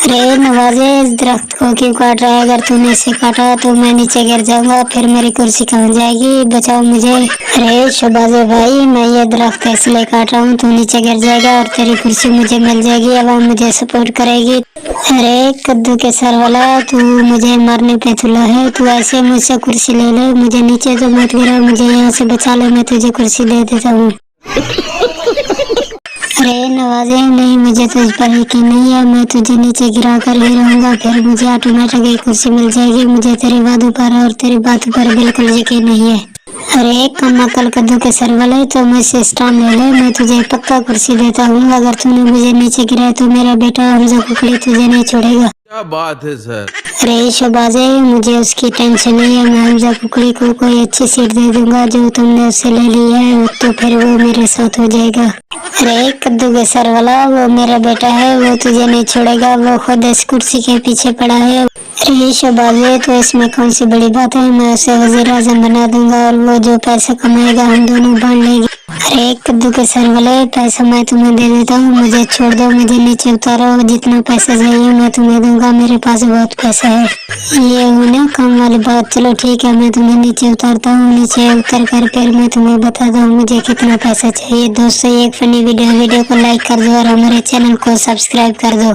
अरे नवाजे, इस दरख्त को क्यों काट रहा है? अगर तूने इसे काटा तो मैं नीचे गिर जाऊंगा, फिर मेरी कुर्सी कहाँ जाएगी? बचाओ मुझे। अरे शहबाजे भाई, मैं ये दरख्त इसलिए काट रहा हूँ, तू नीचे गिर जाएगा और तेरी कुर्सी मुझे मिल जाएगी, अब मुझे सपोर्ट करेगी। अरे कद्दू के सर वाला, तू मुझे मारने पे तुला है? तू ऐसे मुझसे कुर्सी ले ले, मुझे नीचे तो मत गिरा, मुझे यहाँ से बचा ले, मैं तुझे कुर्सी दे देता हूँ। अरे नवाजे, नहीं, मुझे तुझ पर यकीन नहीं है, मैं तुझे नीचे गिरा कर ही रहूंगा, फिर मुझे ऑटोमेटिक एक कुर्सी मिल जाएगी। मुझे तेरे वादों पर और तेरी बातों पर बिल्कुल यकीन नहीं है। अरे कम अकल कद्दू के सर वाले, तो मुझसे स्टैंड ले ले, मैं तुझे पक्का कुर्सी देता हूँ। अगर तूने मुझे नीचे गिराया तो मेरा बेटा हमजा कुकड़ी तुझे नहीं छोड़ेगा। क्या बात है सर। अरे शहबाजे, मुझे उसकी टेंशन नहीं है, मैं हमजा कुकड़ी को कोई अच्छी सीट दे दूंगा, जो तुमने उससे ले ली है तो फिर वो मेरे साथ हो जाएगा। अरे कद्दू के सर वाला, वो मेरा बेटा है, वो तुझे नहीं छोड़ेगा, वो खुद इस कुर्सी के पीछे पड़ा है। अरे शहबाजे, तो इसमें कौन सी बड़ी बात है, मैं उसे वजीर आजम बना दूंगा और वो जो पैसा कमाएगा हम दोनों बांट लेंगे। अरे कद्दू के सर वाले, पैसा मैं तुम्हें दे देता हूँ, मुझे छोड़ दो, मुझे नीचे उतारो, जितना पैसा चाहिए मैं तुम्हें दूंगा, मेरे पास बहुत पैसा है। ये हुई ना काम वाली बात। चलो ठीक है, मैं तुम्हें नीचे उतारता हूँ, नीचे उतर कर फिर मैं तुम्हें बताता हूँ मुझे कितना पैसा चाहिए। दोस्तों, ये एक फनी वीडियो को लाइक कर दो और हमारे चैनल को सब्सक्राइब कर दो।